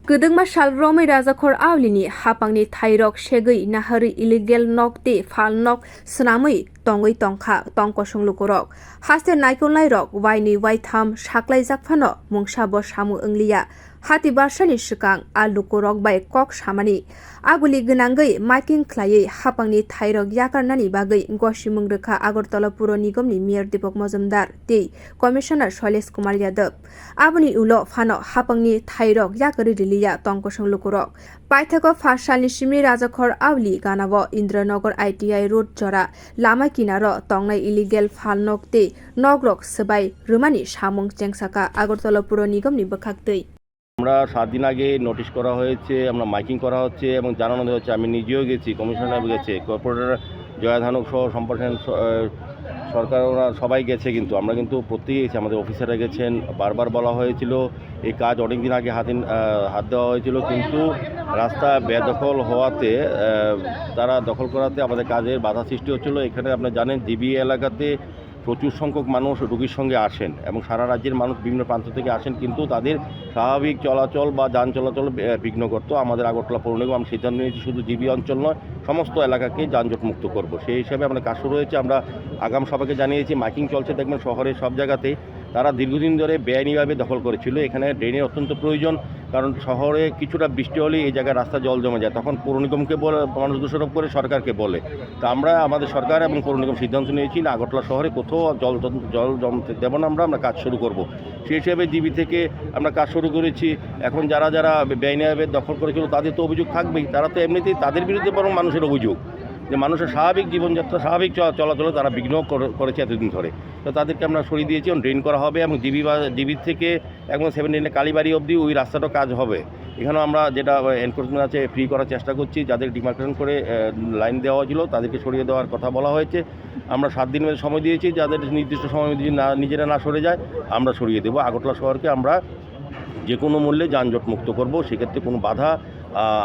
Gedengma shalromai Rajakhor awlini hapangni thairok segui nahari illegal nokte phalnog snamui tongui tongkha tongkosung lukurok haste naikolnai rok waini waitham saklai jakphano mungsabo samu ongliya hati barsani sikang a lukurok bai kok samani aguli gnangui making khlaiui hapangni thairok yakarnani bagui luajimung rwkha Agartala pura nigam mayor Dipak majumdar tei commissioner Shailesh Kumar Yadav aboni ulo phano hapangni thairok yakari riliya tongkosung lukurok paithako 5 salni simi Rajakhor awli ganabo indranagar ITI road jora lama kinaro tongnai illegal phalnog tei nogrok swbai rwmani samwng cheng sakha Agartala pura nigam bwkhak tei আমরা 7 দিন আগে notice করা হয়েছে, আমরা miking করা হচ্ছে এবং জানানো হচ্ছে। আমি নিজেও গেছি, কমিশনার গেছে, কর্পোরেটর জয়াধানক সহ সম্প্রসারণ সরকার ওরা সবাই গেছে, কিন্তু আমরা কিন্তু প্রত্যেকেই গেছি, আমাদের অফিসাররা গেছেন। বারবার বলা হয়েছিল এই কাজ অনেক দিন আগে হাত দেওয়া হয়েছিল, কিন্তু রাস্তা বেদখল হওয়াতে তারা দখল করাতে আমাদের কাজের বাধা সৃষ্টি হচ্ছিল। এখানে আপনারা জানেন জিবি এলাকাতে প্রচুর সংখ্যক মানুষ রোগীর সঙ্গে আসেন এবং সারা রাজ্যের মানুষ বিভিন্ন প্রান্ত থেকে আসেন, কিন্তু তাদের স্বাভাবিক চলাচল বা যান চলাচল বিঘ্ন করতো। আমাদের আগরতলা পৌর নিগম আমরা সিদ্ধান্ত নিয়েছি শুধু জিবি অঞ্চল নয়, সমস্ত এলাকাকে যানজট মুক্ত করব। সেই হিসাবে আমরা কাজ শুরু হয়েছে। আমরা আগাম সবাইকে জানিয়েছি, মাইকিং চলছে। দেখবেন শহরের সব জায়গাতেই তারা দীর্ঘদিন ধরে বেআইনিভাবে দখল করেছিল। এখানে ড্রেনের অত্যন্ত প্রয়োজন, কারণ শহরে কিছুটা বৃষ্টি হলে এই জায়গায় রাস্তা জল জমে যায়, তখন পৌর নিগমকে বলে মানুষ দোষারোপ করে সরকারকে বলে। তো আমরা আমাদের সরকার এবং পৌর নিগম সিদ্ধান্ত নিয়েছি না, আগরতলা শহরে কোথাও জল জমতে দেব না, আমরা কাজ শুরু করব। সেই হিসেবে জিবি থেকে আমরা কাজ শুরু করেছি। এখন যারা বেআইনিভাবে দখল করেছিল তাদের তো অভিযোগ থাকবেই, তারা তো এমনিতেই তাদের বিরুদ্ধে বরং মানুষের অভিযোগ যে মানুষের স্বাভাবিক জীবনযাত্রা স্বাভাবিক চলাচলে তারা বিঘ্ন করেছে এতদিন ধরে। তো তাদেরকে আমরা সরিয়ে দিয়েছি এবং ড্রেন করা হবে এবং জিবি থেকে একদম 17 কালীবাড়ি অবধি ওই রাস্তাটা কাজ হবে। এখানেও আমরা যেটা এনফোর্সমেন্ট আছে ফ্রি করার চেষ্টা করছি। যাদের ডিমার্কেশন করে লাইন দেওয়া ছিল তাদেরকে সরিয়ে দেওয়ার কথা বলা হয়েছে। আমরা 7 দিনের সময় দিয়েছি, যাদের নির্দিষ্ট সময় যদি নিজেরা না সরে যায় আমরা সরিয়ে দেবো। আগরতলা শহরকে আমরা যে কোনো মূল্যে যানজট মুক্ত করব, সেক্ষেত্রে কোনো বাধা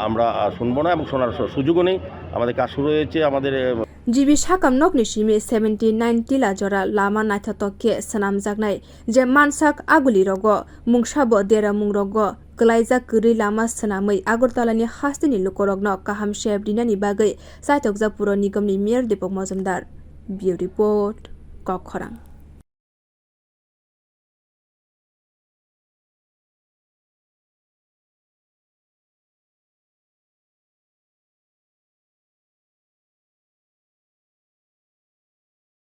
আমরা শুনবো না এবং শোনার সুযোগও নেই। আমাদের কাজ শুরু হয়েছে। আমাদের জিবি সাকাম নকনি সিমি 79 টিলা জরা লাमा naitho tokke sanam jaknai je mansak aguli rogo mungsabo dera mungrogo klaijak guri lama sanamai Agartala ni hastini lukorogno kaham sheb dinani bagai saitok pura nigam ni mayor Dipak majumdar. Bureau report Kokkhorang.